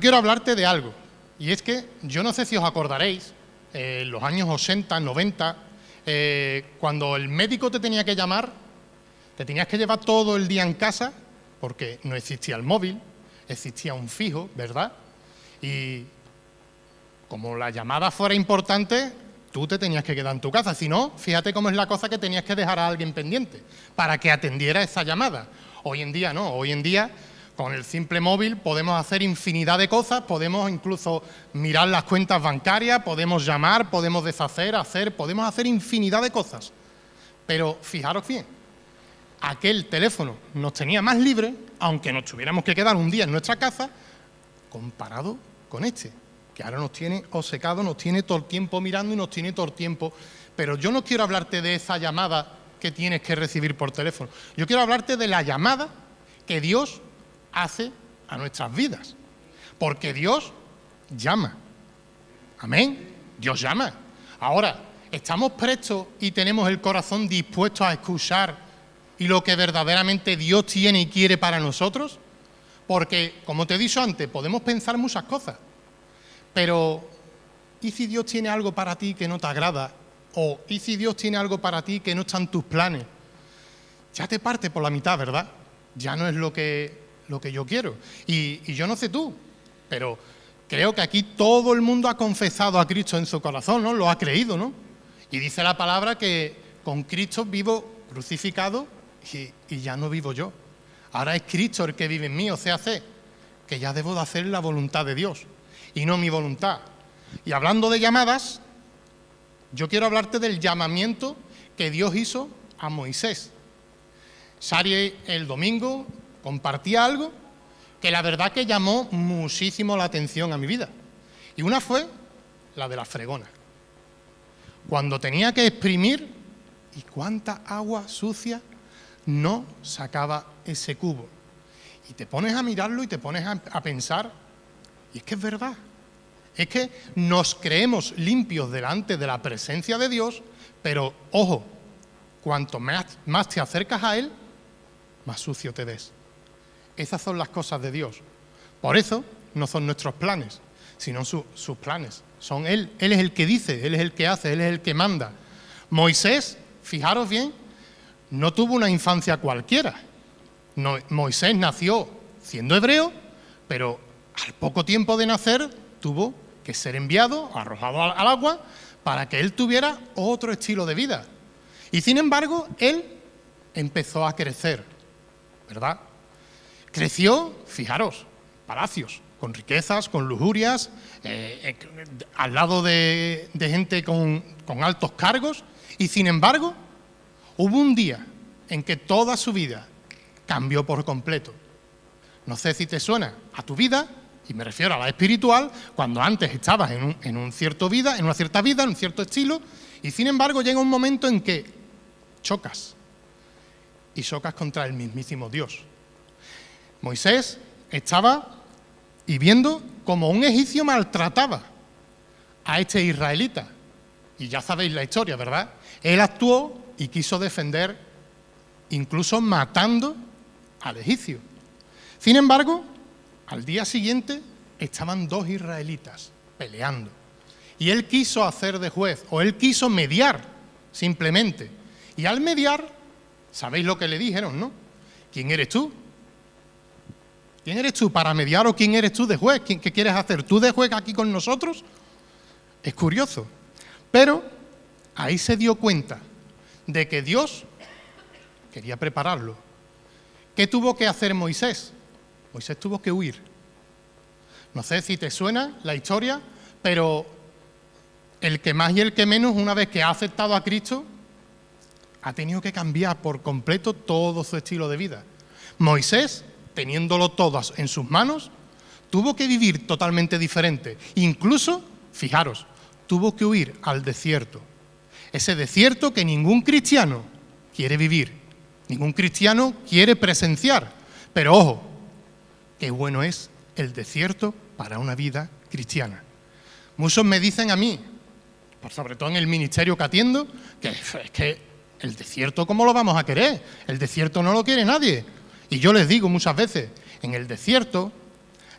quiero hablarte de algo, y es que yo no sé si os acordaréis, en los años 80, 90, cuando el médico te tenía que llamar, te tenías que llevar todo el día en casa, porque no existía el móvil, existía un fijo, ¿verdad? Y como la llamada fuera importante, tú te tenías que quedar en tu casa. Si no, fíjate cómo es la cosa, que tenías que dejar a alguien pendiente para que atendiera esa llamada. Hoy en día no, hoy en día con el simple móvil podemos hacer infinidad de cosas, podemos incluso mirar las cuentas bancarias, podemos llamar, podemos deshacer, podemos hacer infinidad de cosas. Pero fijaros bien, aquel teléfono nos tenía más libre, aunque nos tuviéramos que quedar un día en nuestra casa, comparado con este, que ahora nos tiene obcecados, nos tiene todo el tiempo mirando y nos tiene todo el tiempo. Pero yo no quiero hablarte de esa llamada que tienes que recibir por teléfono. Yo quiero hablarte de la llamada que Dios hace a nuestras vidas. Porque Dios llama. Amén. Dios llama. Ahora, ¿estamos prestos y tenemos el corazón dispuesto a escuchar y lo que verdaderamente Dios tiene y quiere para nosotros? Porque, como te he dicho antes, podemos pensar muchas cosas. Pero, ¿y si Dios tiene algo para ti que no te agrada? O, ¿y si Dios tiene algo para ti que no está en tus planes? Ya te parte por la mitad, ¿verdad? Ya no es lo que yo quiero. Y yo no sé tú, pero creo que aquí todo el mundo ha confesado a Cristo en su corazón, ¿no? Lo ha creído, ¿no? Y dice la palabra que con Cristo vivo crucificado y ya no vivo yo. Ahora es Cristo el que vive en mí, o sea, que ya debo de hacer la voluntad de Dios y no mi voluntad. Y hablando de llamadas, yo quiero hablarte del llamamiento que Dios hizo a Moisés. Sari el domingo compartía algo que la verdad que llamó muchísimo la atención a mi vida. Y una fue la de la fregona. Cuando tenía que exprimir, y cuánta agua sucia no sacaba ese cubo. Y te pones a mirarlo y te pones a pensar, y es que es verdad. Es que nos creemos limpios delante de la presencia de Dios, pero, ojo, cuanto más te acercas a Él, más sucio te ves. Esas son las cosas de Dios. Por eso no son nuestros planes, sino sus planes. Son Él. Él es el que dice, Él es el que hace, Él es el que manda. Moisés, fijaros bien, no tuvo una infancia cualquiera. No, Moisés nació siendo hebreo, pero al poco tiempo de nacer tuvo que ser enviado, arrojado al agua, para que él tuviera otro estilo de vida. Y sin embargo, él empezó a crecer, ¿verdad? Creció, fijaros, palacios, con riquezas, con lujurias, al lado de gente con altos cargos, y sin embargo, hubo un día en que toda su vida cambió por completo. No sé si te suena a tu vida, y me refiero a la espiritual, cuando antes estabas en una cierta vida, en un cierto estilo, y sin embargo llega un momento en que chocas, y chocas contra el mismísimo Dios. Moisés estaba y viendo como un egipcio maltrataba a este israelita. Y ya sabéis la historia, ¿verdad? Él actuó y quiso defender, incluso matando al egipcio. Sin embargo, al día siguiente estaban dos israelitas peleando. Y él quiso hacer de juez, o él quiso mediar, simplemente. Y al mediar, ¿sabéis lo que le dijeron, no? ¿Quién eres tú? ¿Quién eres tú para mediar o quién eres tú de juez? ¿Qué quieres hacer? ¿Tú de juez aquí con nosotros? Es curioso. Pero ahí se dio cuenta de que Dios quería prepararlo. ¿Qué tuvo que hacer Moisés? Moisés tuvo que huir. No sé si te suena la historia, pero el que más y el que menos, una vez que ha aceptado a Cristo, ha tenido que cambiar por completo todo su estilo de vida. Moisés, teniéndolo todo en sus manos, tuvo que vivir totalmente diferente. Incluso, fijaros, tuvo que huir al desierto. Ese desierto que ningún cristiano quiere vivir, ningún cristiano quiere presenciar. Pero ojo, qué bueno es el desierto para una vida cristiana. Muchos me dicen a mí, sobre todo en el ministerio que atiendo, que es que el desierto, ¿cómo lo vamos a querer? El desierto no lo quiere nadie. Y yo les digo muchas veces, en el desierto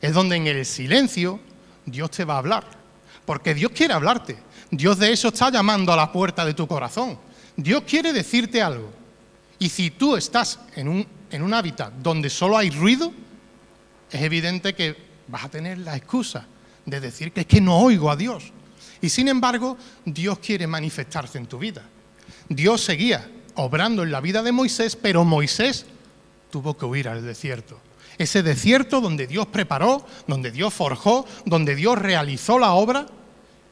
es donde en el silencio Dios te va a hablar, porque Dios quiere hablarte. Dios de eso está llamando a la puerta de tu corazón. Dios quiere decirte algo. Y si tú estás en un hábitat donde solo hay ruido, es evidente que vas a tener la excusa de decir que es que no oigo a Dios. Y sin embargo, Dios quiere manifestarse en tu vida. Dios seguía obrando en la vida de Moisés, pero Moisés tuvo que huir al desierto. Ese desierto donde Dios preparó, donde Dios forjó, donde Dios realizó la obra,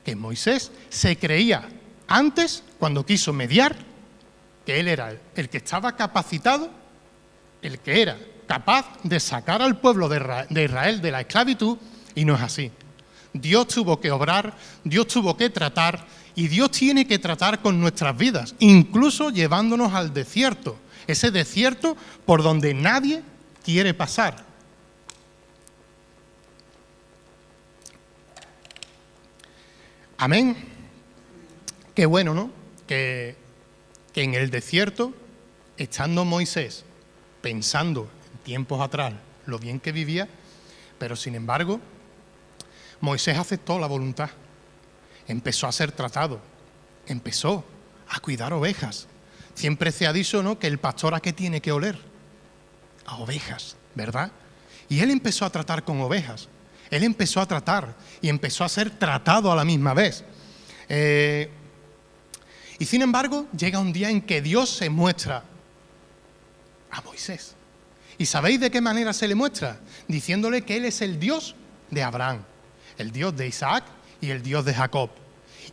que Moisés se creía antes, cuando quiso mediar, que él era el que estaba capacitado, el que era capaz de sacar al pueblo de Israel de la esclavitud, y no es así. Dios tuvo que obrar, Dios tuvo que tratar, y Dios tiene que tratar con nuestras vidas, incluso llevándonos al desierto, ese desierto por donde nadie quiere pasar. Amén. Qué bueno, ¿no? Que en el desierto, estando Moisés pensando en tiempos atrás lo bien que vivía, pero sin embargo, Moisés aceptó la voluntad, empezó a ser tratado, empezó a cuidar ovejas. Siempre se ha dicho, ¿no?, que el pastor ¿a qué tiene que oler? A ovejas, ¿verdad? Y él empezó a tratar con ovejas, él empezó a tratar y empezó a ser tratado a la misma vez. Y sin embargo, llega un día en que Dios se muestra a Moisés. ¿Y sabéis de qué manera se le muestra? Diciéndole que Él es el Dios de Abraham, el Dios de Isaac y el Dios de Jacob.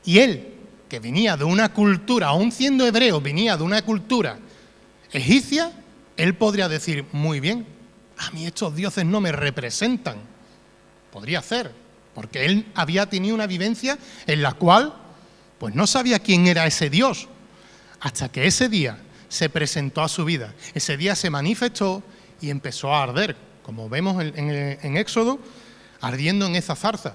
Y él, que venía de una cultura, aún siendo hebreo, venía de una cultura egipcia, él podría decir, muy bien, a mí estos dioses no me representan. Podría ser, porque él había tenido una vivencia en la cual pues no sabía quién era ese Dios, hasta que ese día se presentó a su vida. Ese día se manifestó y empezó a arder, como vemos en Éxodo, ardiendo en esa zarza.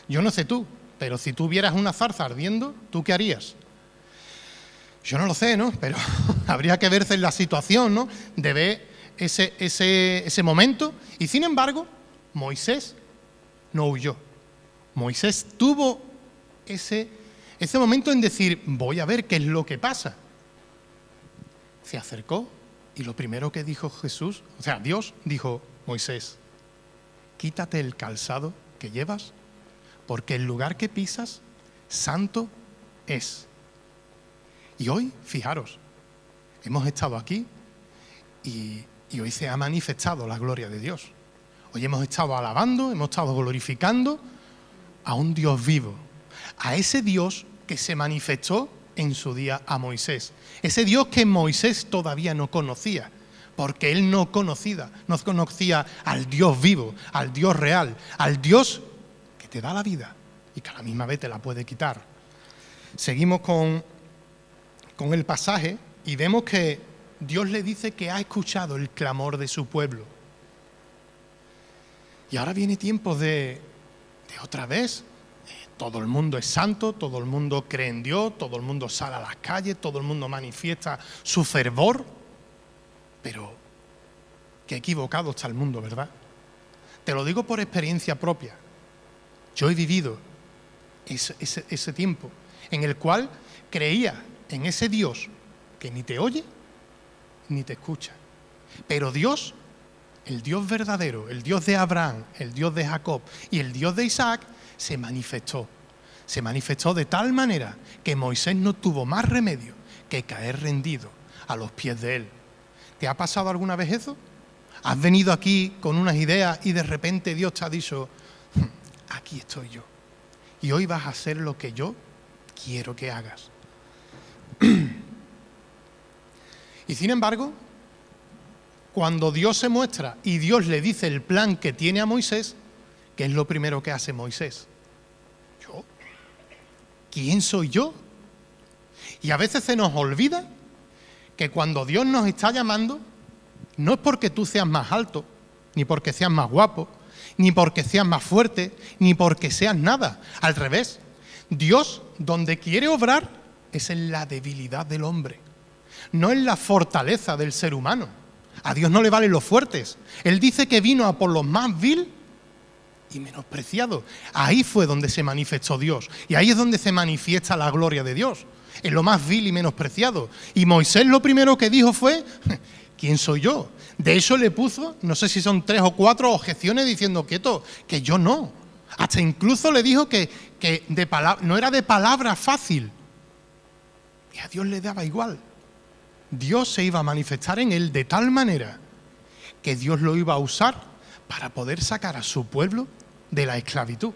Yo no sé tú, pero si tú vieras una zarza ardiendo, ¿tú qué harías? Yo no lo sé, ¿no? Pero habría que verse en la situación, ¿no?, de ver ese momento. Y sin embargo, Moisés no huyó. Moisés tuvo ese momento en decir, voy a ver qué es lo que pasa. Se acercó y lo primero que dijo Dios dijo, Moisés, quítate el calzado que llevas, porque el lugar que pisas, santo es. Y hoy, fijaros, hemos estado aquí y hoy se ha manifestado la gloria de Dios. Hoy hemos estado alabando, hemos estado glorificando a un Dios vivo, a ese Dios que se manifestó en su día a Moisés. Ese Dios que Moisés todavía no conocía, porque él no conocía al Dios vivo, al Dios real, al Dios que te da la vida y que a la misma vez te la puede quitar. Seguimos con el pasaje y vemos que Dios le dice que ha escuchado el clamor de su pueblo. Y ahora viene tiempo de otra vez. Todo el mundo es santo, todo el mundo cree en Dios, todo el mundo sale a las calles, todo el mundo manifiesta su fervor. Pero qué equivocado está el mundo, ¿verdad? Te lo digo por experiencia propia. Yo he vivido ese tiempo en el cual creía en ese Dios que ni te oye ni te escucha. Pero Dios, el Dios verdadero, el Dios de Abraham, el Dios de Jacob y el Dios de Isaac, se manifestó. Se manifestó de tal manera que Moisés no tuvo más remedio que caer rendido a los pies de él. ¿Te ha pasado alguna vez eso? ¿Has venido aquí con unas ideas y de repente Dios te ha dicho, aquí estoy yo, y hoy vas a hacer lo que yo quiero que hagas? Y sin embargo, cuando Dios se muestra y Dios le dice el plan que tiene a Moisés, ¿qué es lo primero que hace Moisés? ¿Yo? ¿Quién soy yo? Y a veces se nos olvida que cuando Dios nos está llamando, no es porque tú seas más alto, ni porque seas más guapo, ni porque seas más fuerte, ni porque seas nada. Al revés, Dios, donde quiere obrar, es en la debilidad del hombre, no en la fortaleza del ser humano. A Dios no le valen los fuertes. Él dice que vino a por los más vil y menospreciado. Ahí fue donde se manifestó Dios. Y ahí es donde se manifiesta la gloria de Dios, en lo más vil y menospreciado. Y Moisés lo primero que dijo fue, ¿quién soy yo? De hecho le puso, no sé si son 3 o 4 objeciones diciendo, quieto, que yo no. Hasta incluso le dijo que no era de palabra fácil. Y a Dios le daba igual. Dios se iba a manifestar en él de tal manera que Dios lo iba a usar para poder sacar a su pueblo de la esclavitud.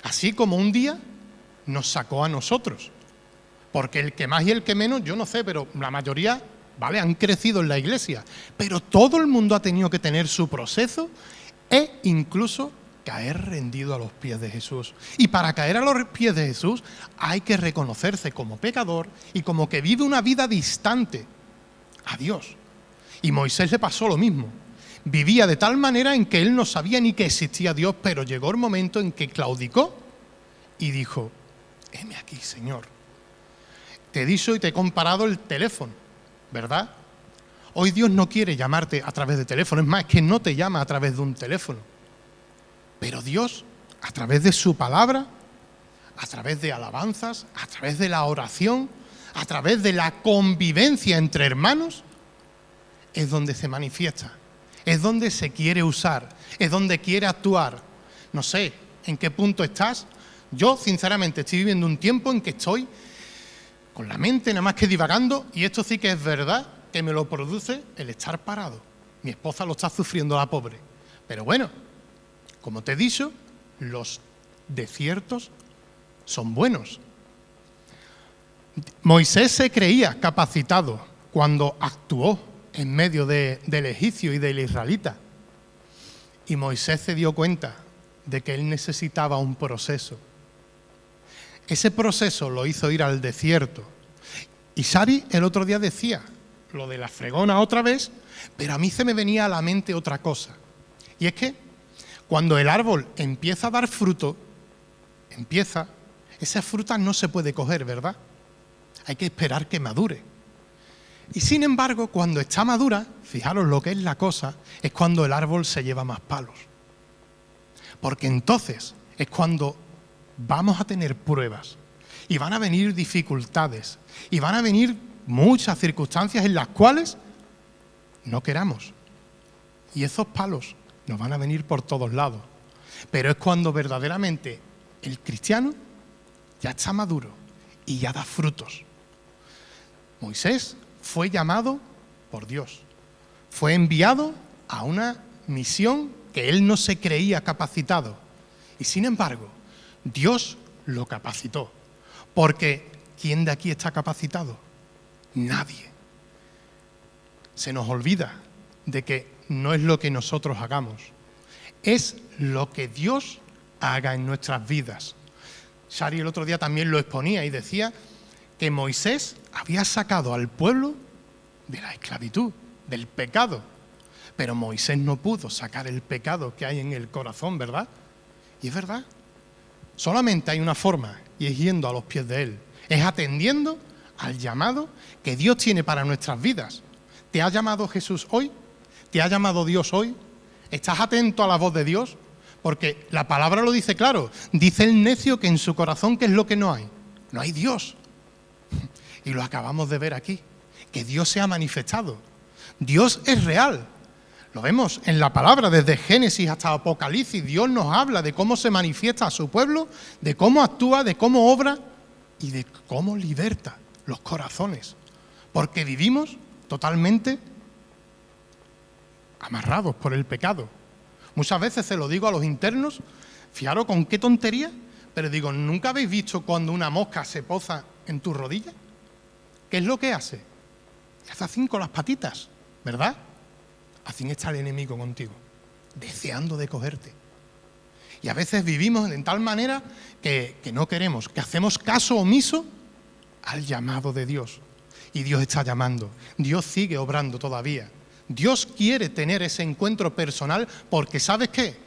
Así como un día nos sacó a nosotros. Porque el que más y el que menos, yo no sé, pero la mayoría, ¿vale?, han crecido en la iglesia. Pero todo el mundo ha tenido que tener su proceso e incluso caer rendido a los pies de Jesús. Y para caer a los pies de Jesús hay que reconocerse como pecador y como que vive una vida distante a Dios. Y Moisés le pasó lo mismo. Vivía de tal manera en que él no sabía ni que existía Dios, pero llegó el momento en que claudicó y dijo, heme aquí, Señor. Te he dicho y te he comparado el teléfono, ¿verdad? Hoy Dios no quiere llamarte a través de teléfono, es más, es que no te llama a través de un teléfono. Pero Dios, a través de su palabra, a través de alabanzas, a través de la oración, a través de la convivencia entre hermanos, es donde se manifiesta, es donde se quiere usar, es donde quiere actuar. No sé en qué punto estás. Yo, sinceramente, estoy viviendo un tiempo en que estoy con la mente nada más que divagando, y esto sí que es verdad que me lo produce el estar parado. Mi esposa lo está sufriendo, la pobre. Pero bueno, como te he dicho, los desiertos son buenos. Moisés se creía capacitado cuando actuó en medio del egipcio y del israelita. Y Moisés se dio cuenta de que él necesitaba un proceso. Ese proceso lo hizo ir al desierto. Y Sari el otro día decía lo de la fregona otra vez, pero a mí se me venía a la mente otra cosa. Y es que cuando el árbol empieza a dar fruto, esa fruta no se puede coger, ¿verdad? Hay que esperar que madure. Y sin embargo, cuando está madura, fijaros lo que es la cosa, es cuando el árbol se lleva más palos. Porque entonces es cuando vamos a tener pruebas y van a venir dificultades y van a venir muchas circunstancias en las cuales no queramos. Y esos palos nos van a venir por todos lados. Pero es cuando verdaderamente el cristiano ya está maduro y ya da frutos. Moisés fue llamado por Dios. Fue enviado a una misión que él no se creía capacitado. Y sin embargo, Dios lo capacitó. Porque ¿quién de aquí está capacitado? Nadie. Se nos olvida de que no es lo que nosotros hagamos, es lo que Dios haga en nuestras vidas. Shari el otro día también lo exponía y decía que Moisés había sacado al pueblo de la esclavitud, del pecado. Pero Moisés no pudo sacar el pecado que hay en el corazón, ¿verdad? Y es verdad. Solamente hay una forma, y es yendo a los pies de Él. Es atendiendo al llamado que Dios tiene para nuestras vidas. ¿Te ha llamado Jesús hoy? ¿Te ha llamado Dios hoy? ¿Estás atento a la voz de Dios? Porque la palabra lo dice claro. Dice el necio que en su corazón, ¿qué es lo que no hay? No hay Dios. Y lo acabamos de ver aquí. Que Dios se ha manifestado. Dios es real. Lo vemos en la palabra, desde Génesis hasta Apocalipsis. Dios nos habla de cómo se manifiesta a su pueblo, de cómo actúa, de cómo obra y de cómo liberta los corazones. Porque vivimos totalmente amarrados por el pecado. Muchas veces se lo digo a los internos, fijaros con qué tontería, pero digo, ¿nunca habéis visto cuando una mosca se posa en tu rodilla? ¿Qué es lo que hace? Hace así con las patitas, ¿verdad? Así está el enemigo contigo, deseando de cogerte. Y a veces vivimos en tal manera que no queremos, que hacemos caso omiso al llamado de Dios. Y Dios está llamando, Dios sigue obrando todavía. Dios quiere tener ese encuentro personal porque, ¿sabes qué?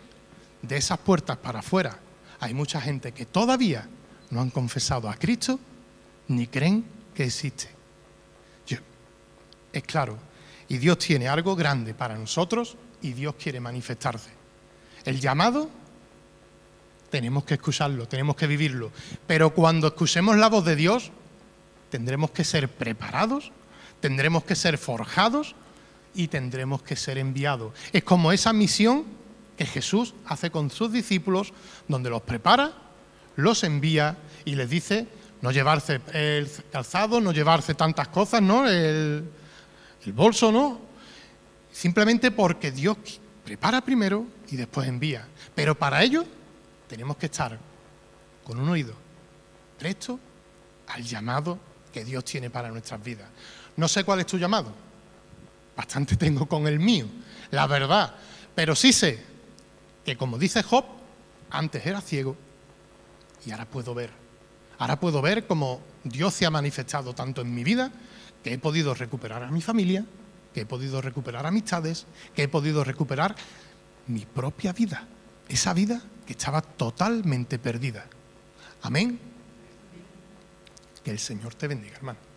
De esas puertas para afuera hay mucha gente que todavía no han confesado a Cristo ni creen que existe. Es claro, y Dios tiene algo grande para nosotros y Dios quiere manifestarse. El llamado tenemos que escucharlo, tenemos que vivirlo. Pero cuando escuchemos la voz de Dios, tendremos que ser preparados, tendremos que ser forjados y tendremos que ser enviados. Es como esa misión que Jesús hace con sus discípulos, donde los prepara, los envía y les dice no llevarse el calzado, no llevarse tantas cosas, ¿no? El bolso, ¿no? Simplemente porque Dios prepara primero y después envía. Pero para ello tenemos que estar con un oído presto al llamado que Dios tiene para nuestras vidas. No sé cuál es tu llamado. Bastante tengo con el mío, la verdad. Pero sí sé que, como dice Job, antes era ciego y ahora puedo ver. Ahora puedo ver cómo Dios se ha manifestado tanto en mi vida, que he podido recuperar a mi familia, que he podido recuperar amistades, que he podido recuperar mi propia vida. Esa vida que estaba totalmente perdida. Amén. Que el Señor te bendiga, hermano.